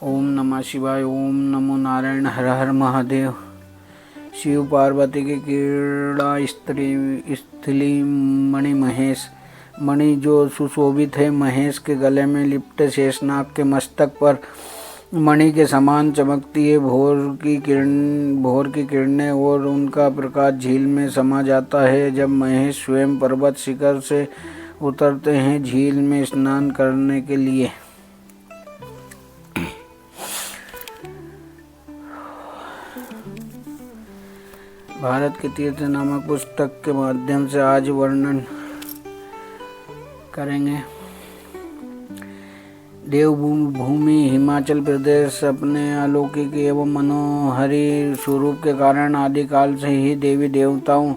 ओम नमः शिवाय। ओम नमो नारायण। हर हर महादेव। शिव पार्वती की क्रीड़ा स्थली मणि महेश। मणि जो सुशोभित है, महेश के गले में लिपटे शेषनाग के मस्तक पर मणि के समान चमकती है। भोर की किरणें और उनका प्रकाश झील में समा जाता है। जब महेश स्वयं पर्वत शिखर से उतरते हैं झील में स्नान करने के लिए, भारत के तीर्थ नामक पुस्तक के माध्यम से आज वर्णन करेंगे। देवभूमि हिमाचल प्रदेश अपने अलौकिक एवं मनोहरी स्वरूप के कारण आदिकाल से ही देवी देवताओं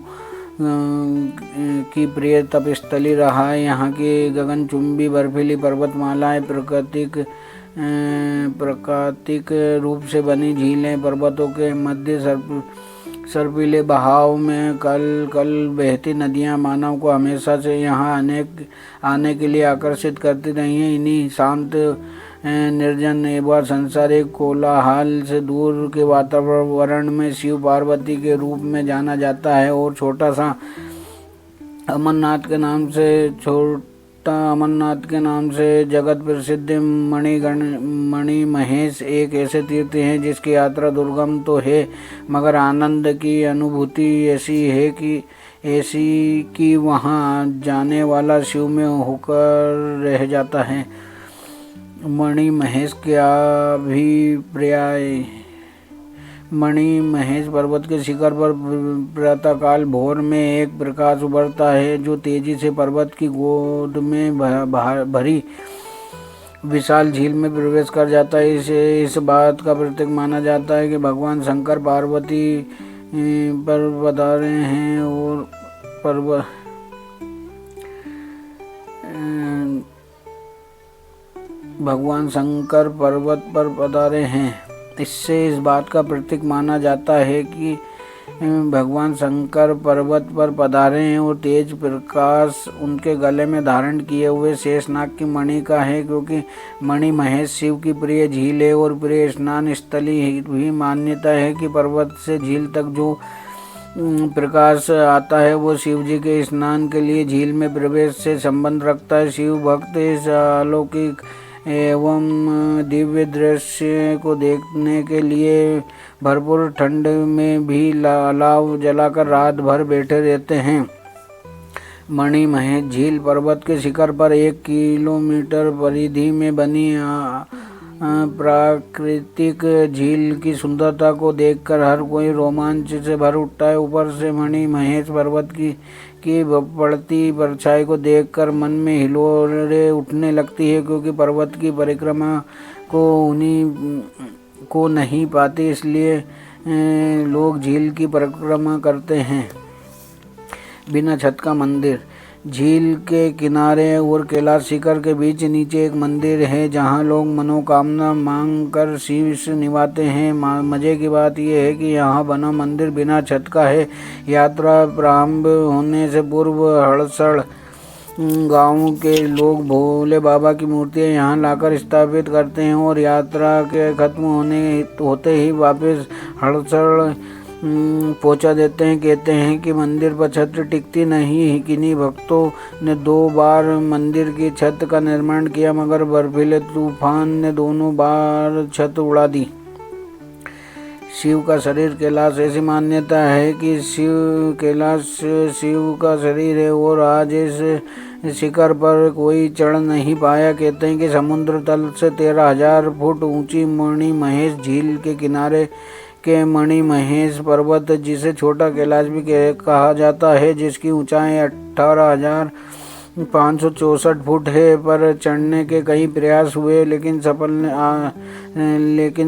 की प्रिय तपस्थली रहा है। यहाँ की गगनचुंबी बर्फीली पर्वतमालाएं, प्राकृतिक रूप से बनी झीलें, पर्वतों के मध्य सर्पीले बहाव में कल बहती नदियां मानव को हमेशा से यहाँ आने के लिए आकर्षित करती रही हैं। इन्हीं शांत, निर्जन एवं संसारिक कोलाहल से दूर के वातावरण में शिव पार्वती के रूप में जाना जाता है। और छोटा अमरनाथ के नाम से जगत प्रसिद्ध मणि महेश एक ऐसे तीर्थ हैं जिसकी यात्रा दुर्गम तो है, मगर आनंद की अनुभूति ऐसी कि वहाँ जाने वाला शिव में होकर रह जाता है। मणि महेश के अभिप्राय। मणि महेश पर्वत के शिखर पर प्रातःकाल भोर में एक प्रकाश उभरता है जो तेजी से पर्वत की गोद में भरी विशाल झील में प्रवेश कर जाता है। इसे इस बात का प्रतीक माना जाता है कि भगवान शंकर पार्वती पर पधारे हैं और भगवान शंकर पर्वत पर पधारे हैं। इससे इस बात का प्रतीक माना जाता है कि भगवान शंकर पर्वत पर पधारे हैं और तेज प्रकाश उनके गले में धारण किए हुए शेषनाग की मणि का है। क्योंकि मणि महेश शिव की प्रिय झील है और प्रिय स्नान स्थली भी मान्यता है कि पर्वत से झील तक जो प्रकाश आता है वो शिव जी के स्नान के लिए झील में प्रवेश से संबंध रखता है। शिव भक्त इस अलौकिक एवं दिव्य दृश्य को देखने के लिए भरपूर ठंड में भी अलाव जलाकर रात भर बैठे रहते हैं। मणि महेश झील पर्वत के शिखर पर 1 किलोमीटर परिधि में बनी प्राकृतिक झील की सुंदरता को देखकर हर कोई रोमांच से भर उठता है। ऊपर से मणि महेश पर्वत की पड़ती परछाई को देखकर मन में हिलोरें उठने लगती है, क्योंकि पर्वत की परिक्रमा को नहीं पाते, इसलिए लोग झील की परिक्रमा करते हैं। बिना छत का मंदिर। झील के किनारे और कैलाश शिखर के बीच नीचे एक मंदिर है जहां लोग मनोकामना मांग कर शीश निभाते हैं। मजे की बात यह है कि यहाँ बना मंदिर बिना छत का है। यात्रा प्रारंभ होने से पूर्व हड़सड़ गांव के लोग भोले बाबा की मूर्तियां यहाँ लाकर स्थापित करते हैं और यात्रा के खत्म होते ही वापस हड़सड़ पहुंचा देते हैं। कहते हैं कि मंदिर पर छत टिकती नहीं। किन्हीं भक्तों ने 2 बार मंदिर की छत का निर्माण किया, मगर बर्फीले तूफान ने दोनों बार छत उड़ा दी। शिव का शरीर कैलाश। ऐसी मान्यता है कि कैलाश शिव का शरीर है और आज इस शिखर पर कोई चढ़ नहीं पाया। कहते हैं कि समुद्र तल से 13,000 फुट ऊंची मणि महेश झील के किनारे के मणि महेश पर्वत, जिसे छोटा कैलाश भी कहा जाता है, जिसकी ऊंचाई 18,564 फुट है, पर चढ़ने के कई प्रयास हुए लेकिन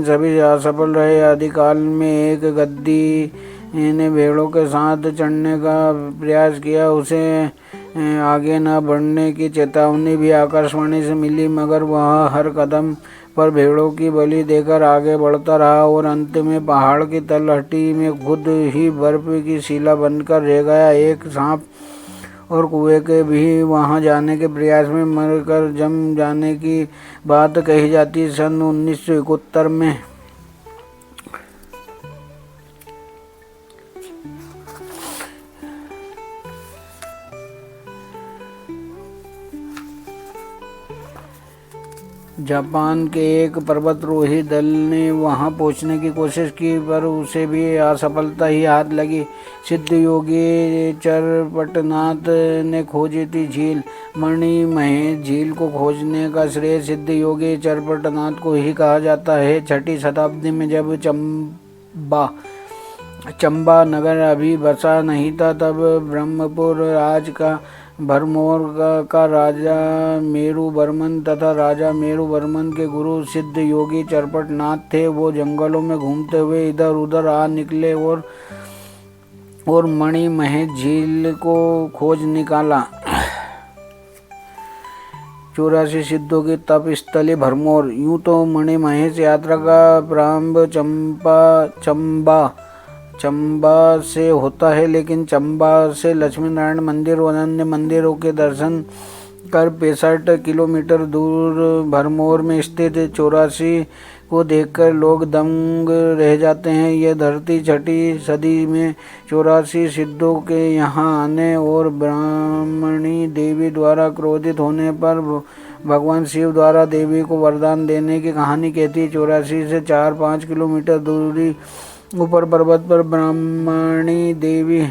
सभी असफल रहे। आदिकाल में एक गद्दी ने भेड़ों के साथ चढ़ने का प्रयास किया। उसे आगे न बढ़ने की चेतावनी भी आकाशवाणी से मिली, मगर वह हर कदम पर भेड़ों की बलि देकर आगे बढ़ता रहा और अंत में पहाड़ की तलहटी में खुद ही बर्फ की शिला बनकर रह गया। एक सांप और कुएं के भी वहां जाने के प्रयास में मरकर जम जाने की बात कही जाती है। सन 1971 में जापान के एक पर्वतारोही दल ने वहां पहुंचने की कोशिश की, पर उसे भी असफलता ही हाथ लगी। सिद्ध योगी चरपटनाथ ने खोजी थी झील मणिमहेश। झील को खोजने का श्रेय सिद्ध योगी चरपटनाथ को ही कहा जाता है। 6ठी शताब्दी में जब चंबा नगर अभी बसा नहीं था, तब ब्रह्मपुर राज का भरमौर का राजा मेरुवर्मन तथा राजा मेरुवर्मन के गुरु सिद्ध योगी चरपटनाथ थे। वो जंगलों में घूमते हुए इधर उधर आ निकले और मणिमहेश झील को खोज निकाला। 84 सिद्धों की तप स्थली भरमौर। यूं तो मणिमहेश यात्रा का प्रारंभ चंबा से होता है, लेकिन चंबा से लक्ष्मी नारायण मंदिर और अन्य मंदिरों के दर्शन कर 65 किलोमीटर दूर भरमौर में स्थित 84 को देखकर लोग दंग रह जाते हैं। यह धरती 6ठी सदी में 84 सिद्धों के यहाँ आने और ब्राह्मणी देवी द्वारा क्रोधित होने पर भगवान शिव द्वारा देवी को वरदान देने की कहानी कहती है। 84 से 4-5 किलोमीटर दूरी ऊपर पर्वत पर ब्राह्मणी देवी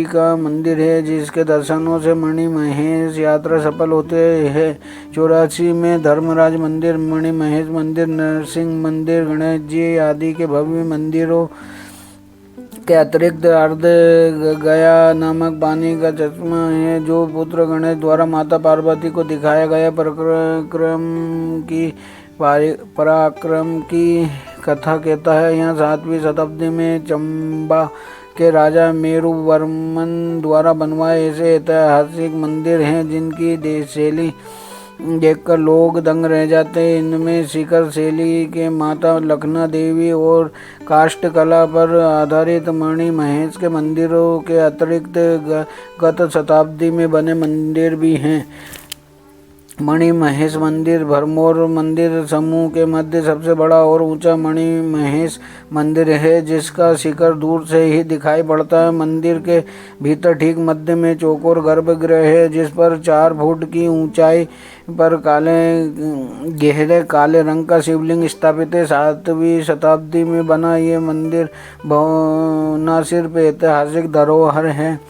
का मंदिर है, जिसके दर्शनों से मणिमहेश यात्रा सफल होते हैं। 84 में धर्मराज मंदिर, मणिमहेश मंदिर, नरसिंह मंदिर, गणेश जी आदि के भव्य मंदिरों के अतिरिक्त अर्ध गया नामक पानी का चश्मा है, जो पुत्र गणेश द्वारा माता पार्वती को दिखाया गया पराक्रम की कथा कहता है। यहाँ 7वीं शताब्दी में चंबा के राजा मेरुवर्मन द्वारा बनवाए ऐसे ऐतिहासिक मंदिर हैं जिनकी शैली देखकर लोग दंग रह जाते हैं। इनमें शिखर शैली के माता लखना देवी और काष्ठ कला पर आधारित मणिमहेश के मंदिरों के अतिरिक्त गत शताब्दी में बने मंदिर भी हैं। मणिमहेश मंदिर भरमौर मंदिर समूह के मध्य सबसे बड़ा और ऊंचा मणिमहेश मंदिर है, जिसका शिखर दूर से ही दिखाई पड़ता है। मंदिर के भीतर ठीक मध्य में चौकोर गर्भगृह है, जिस पर 4 फुट की ऊंचाई पर गहरे काले रंग का शिवलिंग स्थापित है। 7वीं शताब्दी में बना ये मंदिर न सिर्फ ऐतिहासिक धरोहर है,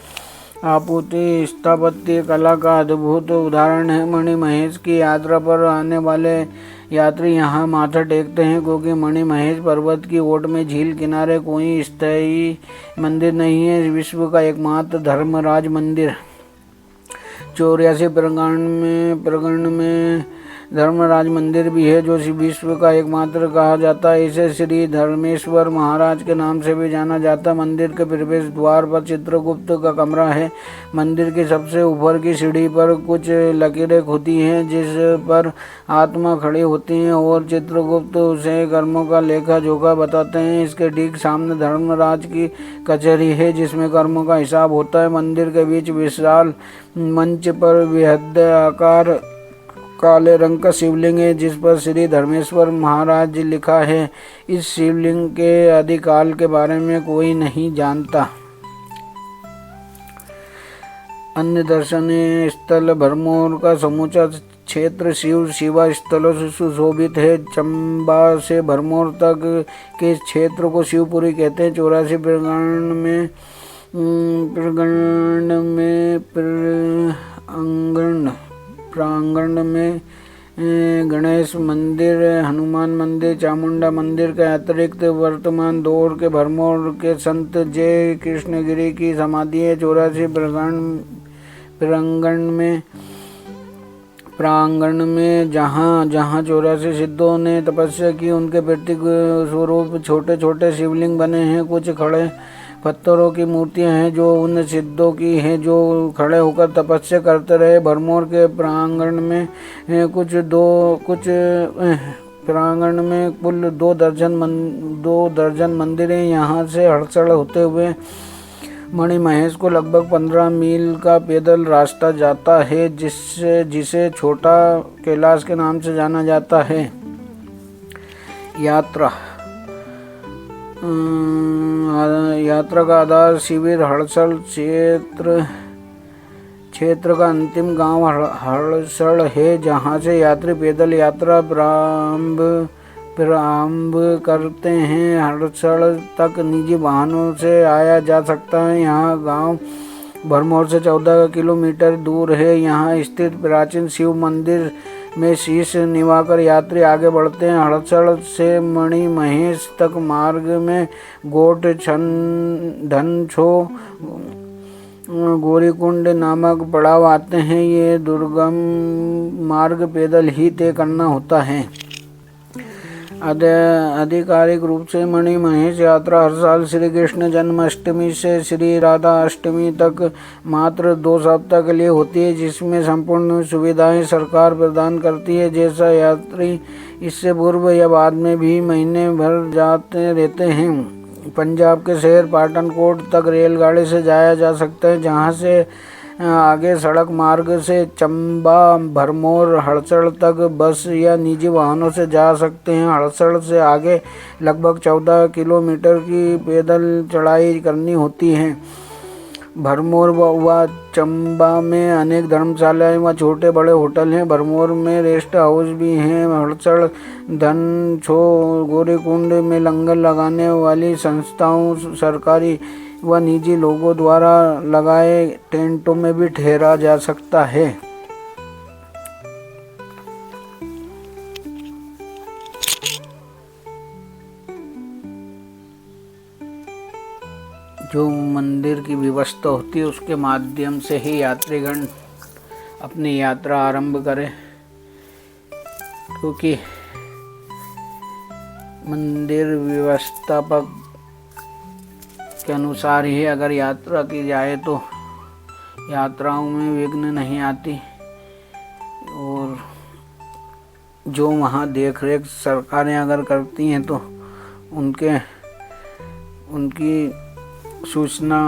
आपूर्ति स्थापत्य कला का अद्भुत उदाहरण है। मणिमहेश की यात्रा पर आने वाले यात्री यहाँ माथा टेकते हैं, क्योंकि मणिमहेश पर्वत की ओट में झील किनारे कोई स्थायी मंदिर नहीं है। विश्व का एकमात्र धर्मराज मंदिर 84 प्रगण में धर्मराज मंदिर भी है, जो विश्व का एकमात्र कहा जाता है। इसे श्री धर्मेश्वर महाराज के नाम से भी जाना जाता है। मंदिर के प्रवेश द्वार पर चित्रगुप्त का कमरा है। मंदिर की सबसे ऊपर की सीढ़ी पर कुछ लकीरें खुदी हैं, जिस पर आत्मा खड़ी होती हैं और चित्रगुप्त उसे कर्मों का लेखा जोखा बताते हैं। इसके ठीक सामने धर्मराज की कचहरी है, जिसमें कर्मों का हिसाब होता है। मंदिर के बीच विशाल मंच पर विहृद आकार काले रंग का शिवलिंग है, जिस पर श्री धर्मेश्वर महाराज लिखा है। इस शिवलिंग के आदिकाल के बारे में कोई नहीं जानता। अन्य दर्शनीय स्थल भरमौर का समूचा क्षेत्र शिवा स्थलों से सुशोभित है। चंबा से भरमौर तक के क्षेत्र को शिवपुरी कहते हैं। 84 प्रांगण में गणेश मंदिर, हनुमान मंदिर, चामुंडा मंदिर के अतिरिक्त वर्तमान दौर के भरमौर के संत जय कृष्णगिरी की समाधि है। 84 प्रांगण में जहाँ 84 सिद्धों ने तपस्या की, उनके प्रतीक स्वरूप छोटे छोटे शिवलिंग बने हैं। कुछ खड़े पत्थरों की मूर्तियां हैं जो उन सिद्धों की हैं जो खड़े होकर तपस्या करते रहे। भरमौर के प्रांगण में कुल 2 दर्जन मंदिर हैं। यहाँ से हड़सड़ होते हुए मणिमहेश को लगभग 15 मील का पैदल रास्ता जाता है, जिसे छोटा कैलाश के नाम से जाना जाता है। यात्रा का आधार शिविर हड़सड़ क्षेत्र का अंतिम गांव हड़सड़ है, जहां से यात्री पैदल यात्रा प्रारंभ करते हैं। हड़सड़ तक निजी वाहनों से आया जा सकता है। यहाँ गांव भरमौर से 14 किलोमीटर दूर है। यहाँ स्थित प्राचीन शिव मंदिर में शीश निवाकर यात्री आगे बढ़ते हैं। हड़सड़ से मणिमहेश तक मार्ग में गोट, धनछो, गौरीकुंड नामक पड़ाव आते हैं। ये दुर्गम मार्ग पैदल ही तय करना होता है। आधिकारिक रूप से मणिमहेश यात्रा हर साल श्री कृष्ण जन्माष्टमी से श्री राधा अष्टमी तक मात्र 2 सप्ताह के लिए होती है, जिसमें संपूर्ण सुविधाएं सरकार प्रदान करती है। जैसा यात्री इससे पूर्व या बाद में भी महीने भर जाते रहते हैं। पंजाब के शहर पाटनकोट तक रेलगाड़ी से जाया जा सकता है, जहां से आगे सड़क मार्ग से चंबा, भरमौर, हड़सड़ तक बस या निजी वाहनों से जा सकते हैं। हड़सड़ से आगे लगभग 14 किलोमीटर की पैदल चढ़ाई करनी होती है। भरमौर व चंबा में अनेक धर्मशालाएं व छोटे बड़े होटल हैं। भरमौर में रेस्ट हाउस भी हैं। हड़सड़, धनछो, गौरीकुंड में लंगर लगाने वाली संस्थाओं, सरकारी व निजी लोगों द्वारा लगाए टेंटों में भी ठहरा जा सकता है। जो मंदिर की व्यवस्था होती है उसके माध्यम से ही यात्रीगण अपनी यात्रा आरंभ करें, क्योंकि मंदिर व्यवस्थापक के अनुसार ही अगर यात्रा की जाए तो यात्राओं में विघ्न नहीं आती। और जो वहाँ देख रेख सरकारें अगर करती हैं तो उनकी सूचना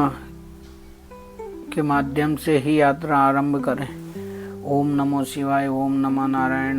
के माध्यम से ही यात्रा आरंभ करें। ओम नमो शिवाय। ओम नमो नारायण।